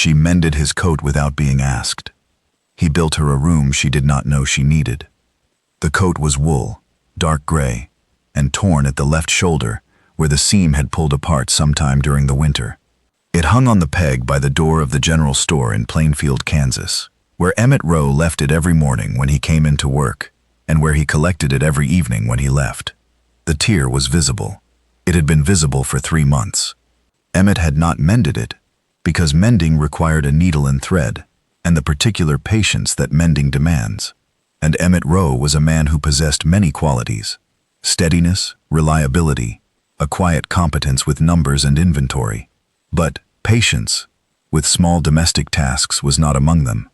She mended his coat without being asked. He built her a room she did not know she needed. The coat was wool, dark gray, and torn at the left shoulder where the seam had pulled apart sometime during the winter. It hung on the peg by the door of the general store in Plainfield, Kansas, where Emmett Rowe left it every morning when he came into work, and where he collected it every evening when he left. The tear was visible. It had been visible for 3 months. Emmett had not mended it, because mending required a needle and thread, and the particular patience that mending demands. And Emmett Rowe was a man who possessed many qualities: steadiness, reliability, a quiet competence with numbers and inventory. But patience, with small domestic tasks, was not among them.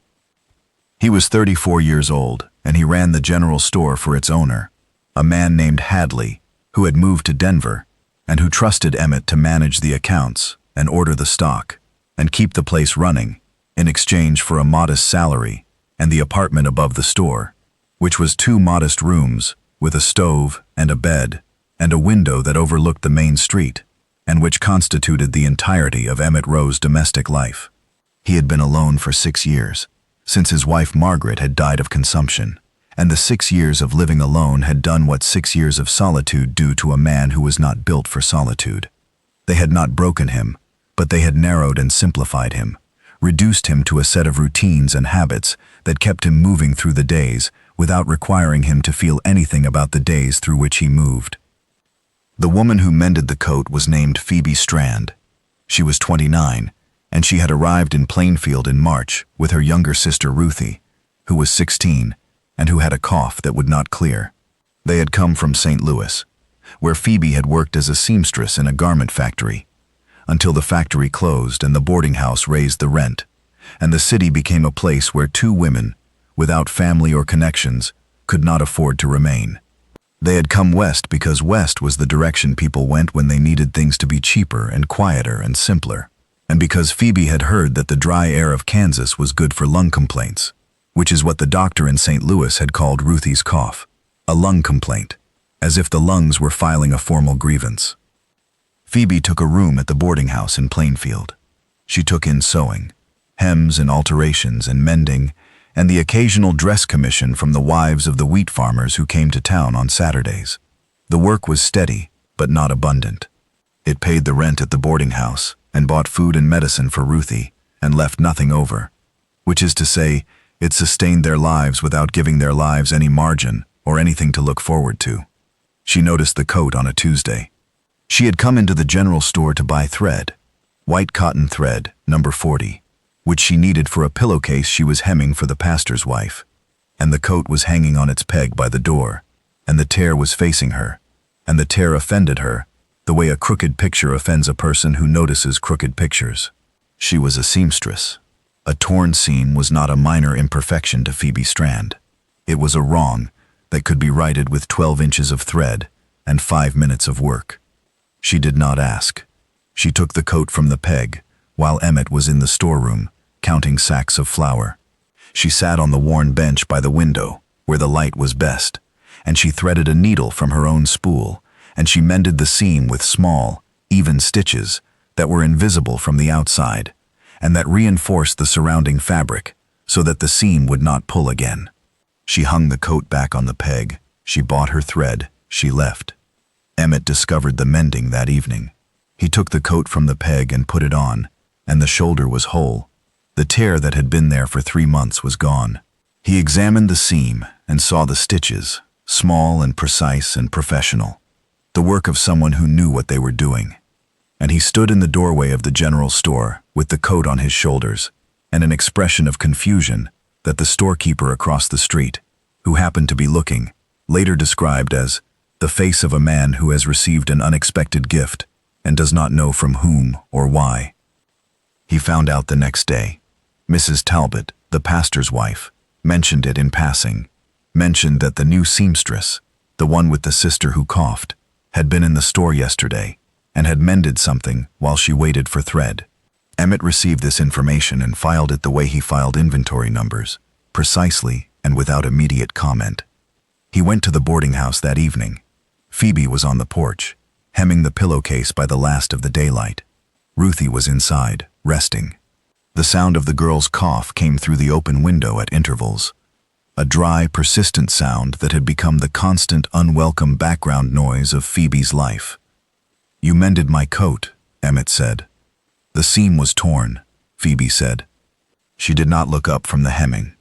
He was 34 years old, and he ran the general store for its owner, a man named Hadley, who had moved to Denver, and who trusted Emmett to manage the accounts and order the stock and keep the place running in exchange for a modest salary and the apartment above the store, which was 2 modest rooms with a stove and a bed and a window that overlooked the main street, and which constituted the entirety of Emmett Rowe's domestic life. He had been alone for 6 years, since his wife Margaret had died of consumption, and the 6 years of living alone had done what 6 years of solitude do to a man who was not built for solitude. They had not broken him, but they had narrowed and simplified him, reduced him to a set of routines and habits that kept him moving through the days without requiring him to feel anything about the days through which he moved. The woman who mended the coat was named Phoebe Strand. She was 29, and she had arrived in Plainfield in March with her younger sister Ruthie, who was 16, and who had a cough that would not clear. They had come from St. Louis, where Phoebe had worked as a seamstress in a garment factory, until the factory closed and the boarding house raised the rent, and the city became a place where 2 women, without family or connections, could not afford to remain. They had come west because west was the direction people went when they needed things to be cheaper and quieter and simpler, and because Phoebe had heard that the dry air of Kansas was good for lung complaints, which is what the doctor in St. Louis had called Ruthie's cough, a lung complaint, as if the lungs were filing a formal grievance. Phoebe took a room at the boarding house in Plainfield. She took in sewing, hems and alterations and mending, and the occasional dress commission from the wives of the wheat farmers who came to town on Saturdays. The work was steady, but not abundant. It paid the rent at the boarding house and bought food and medicine for Ruthie and left nothing over, which is to say, it sustained their lives without giving their lives any margin or anything to look forward to. She noticed the coat on a Tuesday. She had come into the general store to buy thread, white cotton thread, number 40, which she needed for a pillowcase she was hemming for the pastor's wife, and the coat was hanging on its peg by the door, and the tear was facing her, and the tear offended her, the way a crooked picture offends a person who notices crooked pictures. She was a seamstress. A torn seam was not a minor imperfection to Phoebe Strand. It was a wrong that could be righted with 12 inches of thread and 5 minutes of work. She did not ask. She took the coat from the peg, while Emmett was in the storeroom, counting sacks of flour. She sat on the worn bench by the window, where the light was best, and she threaded a needle from her own spool, and she mended the seam with small, even stitches that were invisible from the outside, and that reinforced the surrounding fabric so that the seam would not pull again. She hung the coat back on the peg, she bought her thread, she left. Emmett discovered the mending that evening. He took the coat from the peg and put it on, and the shoulder was whole. The tear that had been there for 3 months was gone. He examined the seam and saw the stitches, small and precise and professional, the work of someone who knew what they were doing. And he stood in the doorway of the general store with the coat on his shoulders and an expression of confusion that the storekeeper across the street, who happened to be looking, later described as the face of a man who has received an unexpected gift and does not know from whom or why. He found out the next day. Mrs. Talbot, the pastor's wife, mentioned it in passing, mentioned that the new seamstress, the one with the sister who coughed, had been in the store yesterday and had mended something while she waited for thread. Emmett received this information and filed it the way he filed inventory numbers, precisely and without immediate comment. He went to the boarding house that evening. Phoebe was on the porch, hemming the pillowcase by the last of the daylight. Ruthie was inside, resting. The sound of the girl's cough came through the open window at intervals, a dry, persistent sound that had become the constant, unwelcome background noise of Phoebe's life. "You mended my coat," Emmett said. "The seam was torn," Phoebe said. She did not look up from the hemming.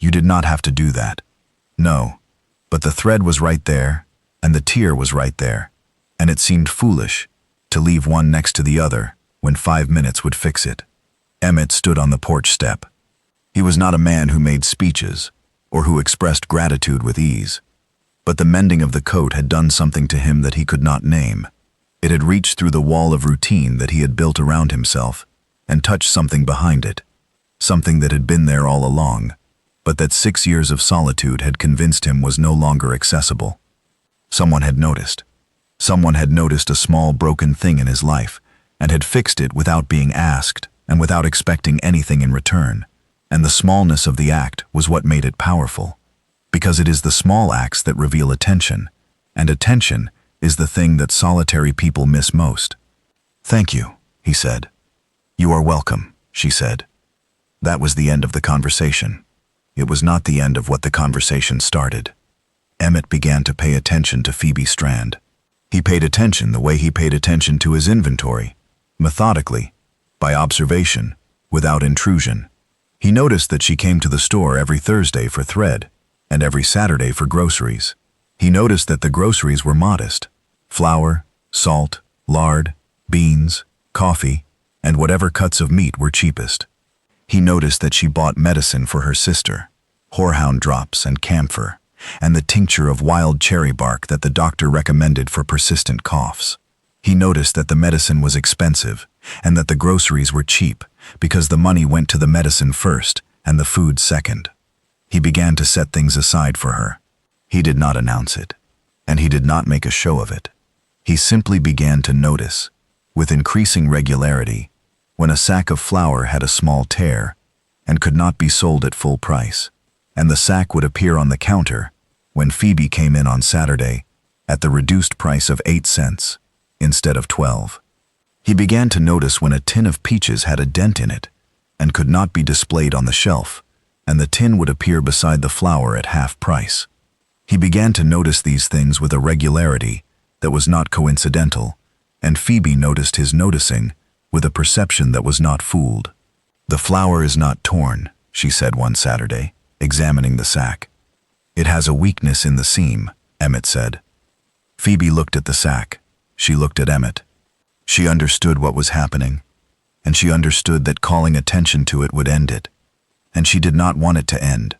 "You did not have to do that." "No, but the thread was right there, and the tear was right there, and it seemed foolish to leave one next to the other when 5 minutes would fix it." Emmett stood on the porch step. He was not a man who made speeches or who expressed gratitude with ease, but the mending of the coat had done something to him that he could not name. It had reached through the wall of routine that he had built around himself and touched something behind it, something that had been there all along, but that 6 years of solitude had convinced him was no longer accessible. Someone had noticed. Someone had noticed a small broken thing in his life and had fixed it without being asked and without expecting anything in return. And the smallness of the act was what made it powerful, because it is the small acts that reveal attention, and attention is the thing that solitary people miss most. "Thank you," he said. "You are welcome," she said. That was the end of the conversation. It was not the end of what the conversation started. Emmett began to pay attention to Phoebe Strand. He paid attention the way he paid attention to his inventory, methodically, by observation, without intrusion. He noticed that she came to the store every Thursday for thread and every Saturday for groceries. He noticed that the groceries were modest: flour, salt, lard, beans, coffee, and whatever cuts of meat were cheapest. He noticed that she bought medicine for her sister, horehound drops and camphor, and the tincture of wild cherry bark that the doctor recommended for persistent coughs. He noticed that the medicine was expensive and that the groceries were cheap because the money went to the medicine first and the food second. He began to set things aside for her. He did not announce it, and he did not make a show of it. He simply began to notice, with increasing regularity, when a sack of flour had a small tear and could not be sold at full price, and the sack would appear on the counter when Phoebe came in on Saturday at the reduced price of 8 cents instead of 12. He began to notice when a tin of peaches had a dent in it and could not be displayed on the shelf, and the tin would appear beside the flour at half price. He began to notice these things with a regularity that was not coincidental, and Phoebe noticed his noticing with a perception that was not fooled. "The flour is not torn," she said one Saturday, examining the sack. "It has a weakness in the seam," Emmett said. Phoebe looked at the sack. She looked at Emmett. She understood what was happening, and she understood that calling attention to it would end it. And she did not want it to end,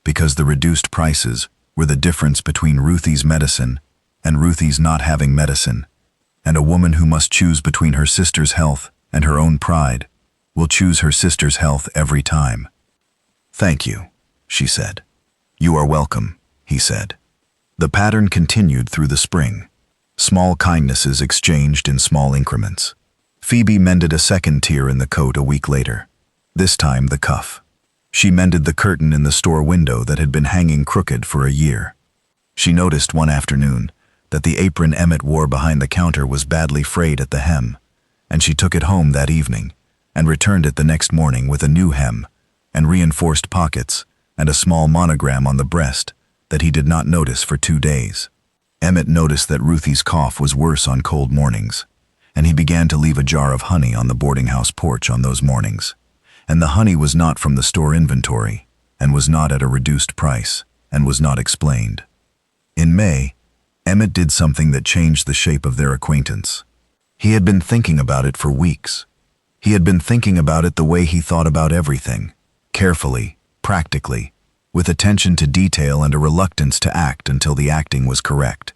because the reduced prices were the difference between Ruthie's medicine and Ruthie's not having medicine, and a woman who must choose between her sister's health and her own pride will choose her sister's health every time. "Thank you," she said. "You are welcome," he said. The pattern continued through the spring. Small kindnesses exchanged in small increments. Phoebe mended a second tear in the coat a week later, this time the cuff. She mended the curtain in the store window that had been hanging crooked for a year. She noticed one afternoon that the apron Emmett wore behind the counter was badly frayed at the hem, and she took it home that evening and returned it the next morning with a new hem and reinforced pockets and a small monogram on the breast that he did not notice for 2 days. Emmett noticed that Ruthie's cough was worse on cold mornings, and he began to leave a jar of honey on the boarding house porch on those mornings. And the honey was not from the store inventory, and was not at a reduced price, and was not explained. In May, Emmett did something that changed the shape of their acquaintance. He had been thinking about it for weeks. He had been thinking about it the way he thought about everything, carefully, practically, with attention to detail and a reluctance to act until the acting was correct.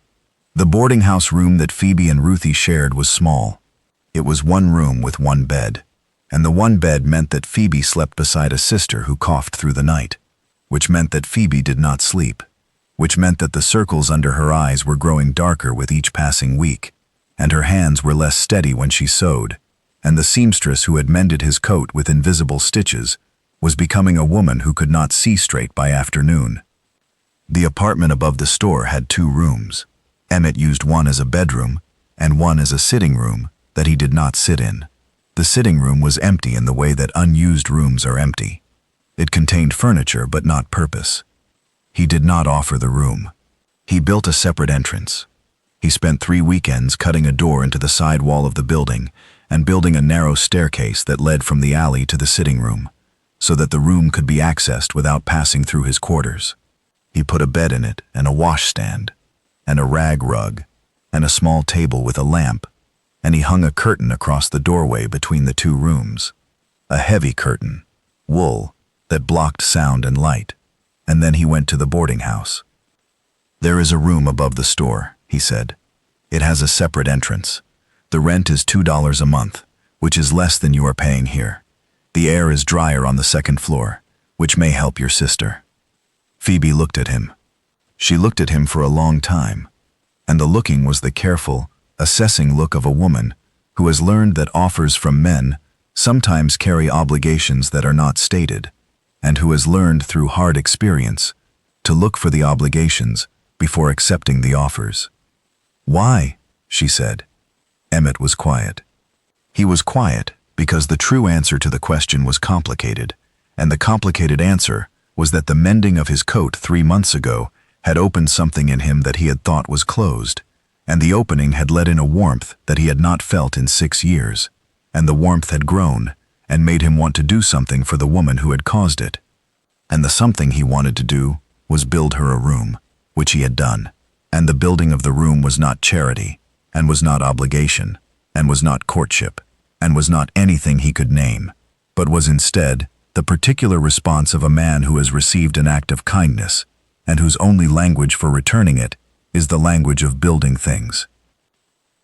The boarding house room that Phoebe and Ruthie shared was small. It was one room with one bed, and the one bed meant that Phoebe slept beside a sister who coughed through the night, which meant that Phoebe did not sleep, which meant that the circles under her eyes were growing darker with each passing week, and her hands were less steady when she sewed, and the seamstress who had mended his coat with invisible stitches was becoming a woman who could not see straight by afternoon. The apartment above the store had 2 rooms. Emmett used one as a bedroom and one as a sitting room that he did not sit in. The sitting room was empty in the way that unused rooms are empty. It contained furniture but not purpose. He did not offer the room. He built a separate entrance. He spent 3 weekends cutting a door into the side wall of the building and building a narrow staircase that led from the alley to the sitting room, so that the room could be accessed without passing through his quarters. He put a bed in it and a washstand, and a rag rug, and a small table with a lamp, and he hung a curtain across the doorway between the 2 rooms. A heavy curtain, wool, that blocked sound and light, and then he went to the boarding house. "There is a room above the store," he said. "It has a separate entrance. The rent is $2 a month, which is less than you are paying here. The air is drier on the 2nd floor, which may help your sister." Phoebe looked at him. She looked at him for a long time, and the looking was the careful, assessing look of a woman who has learned that offers from men sometimes carry obligations that are not stated, and who has learned through hard experience to look for the obligations before accepting the offers. "Why?" she said. Emmett was quiet. He was quiet because the true answer to the question was complicated, and the complicated answer was that the mending of his coat 3 months ago had opened something in him that he had thought was closed, and the opening had let in a warmth that he had not felt in 6 years, and the warmth had grown and made him want to do something for the woman who had caused it. And the something he wanted to do was build her a room, which he had done, and the building of the room was not charity, and was not obligation, and was not courtship, and was not anything he could name, but was instead the particular response of a man who has received an act of kindness, and whose only language for returning it is the language of building things.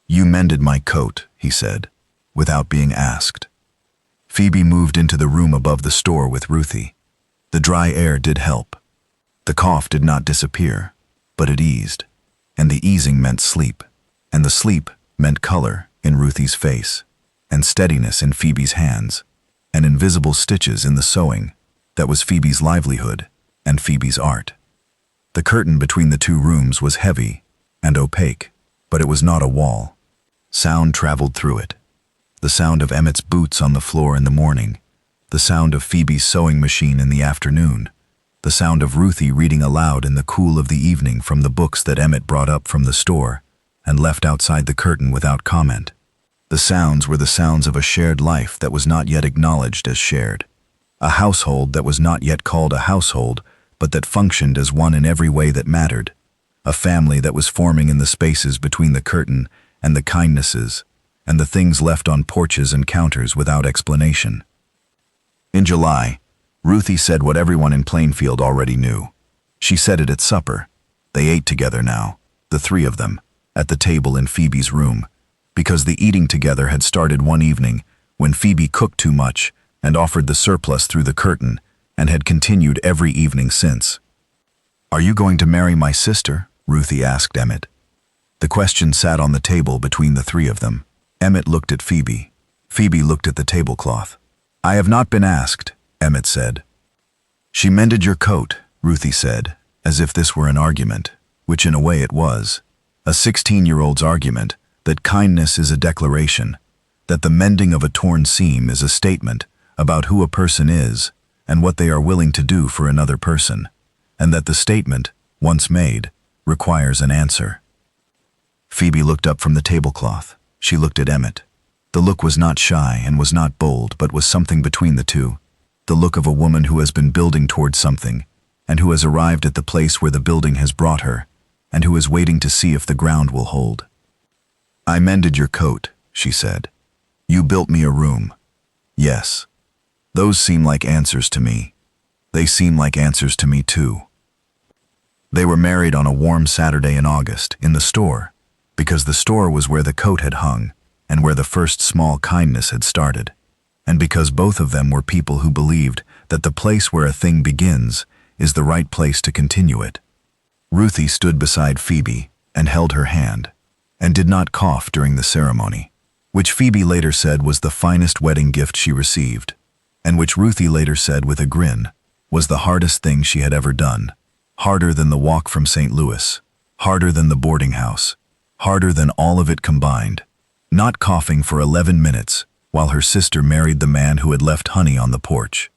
"You mended my coat," he said, without being asked. Phoebe moved into the room above the store with Ruthie. The dry air did help. The cough did not disappear, but it eased, and the easing meant sleep, and the sleep meant color in Ruthie's face, and steadiness in Phoebe's hands, and invisible stitches in the sewing that was Phoebe's livelihood and Phoebe's art. The curtain between the 2 rooms was heavy and opaque, but it was not a wall. Sound traveled through it. The sound of Emmett's boots on the floor in the morning, the sound of Phoebe's sewing machine in the afternoon, the sound of Ruthie reading aloud in the cool of the evening from the books that Emmett brought up from the store and left outside the curtain without comment. The sounds were the sounds of a shared life that was not yet acknowledged as shared, a household that was not yet called a household, but that functioned as one in every way that mattered, a family that was forming in the spaces between the curtain and the kindnesses and the things left on porches and counters without explanation. In July, Ruthie said what everyone in Plainfield already knew. She said it at supper. They ate together now, the 3 of them, at the table in Phoebe's room, because the eating together had started one evening when Phoebe cooked too much and offered the surplus through the curtain, and had continued every evening since. "Are you going to marry my sister?" Ruthie asked Emmett. The question sat on the table between the 3 of them. Emmett looked at Phoebe. Phoebe looked at the tablecloth. "I have not been asked," Emmett said. "She mended your coat," Ruthie said, as if this were an argument, which in a way it was. A 16-year-old's argument that kindness is a declaration, that the mending of a torn seam is a statement about who a person is and what they are willing to do for another person, and that the statement, once made, requires an answer. Phoebe looked up from the tablecloth. She looked at Emmett. The look was not shy and was not bold, but was something between the two. The look of a woman who has been building towards something, and who has arrived at the place where the building has brought her, and who is waiting to see if the ground will hold. "I mended your coat," she said. "You built me a room." "Yes. Those seem like answers to me. They seem like answers to me too." They were married on a warm Saturday in August, in the store, because the store was where the coat had hung, and where the first small kindness had started, and because both of them were people who believed that the place where a thing begins is the right place to continue it. Ruthie stood beside Phoebe and held her hand, and did not cough during the ceremony, which Phoebe later said was the finest wedding gift she received, and which Ruthie later said with a grin was the hardest thing she had ever done, harder than the walk from St. Louis, harder than the boarding house, harder than all of it combined. Not coughing for 11 minutes while her sister married the man who had left honey on the porch.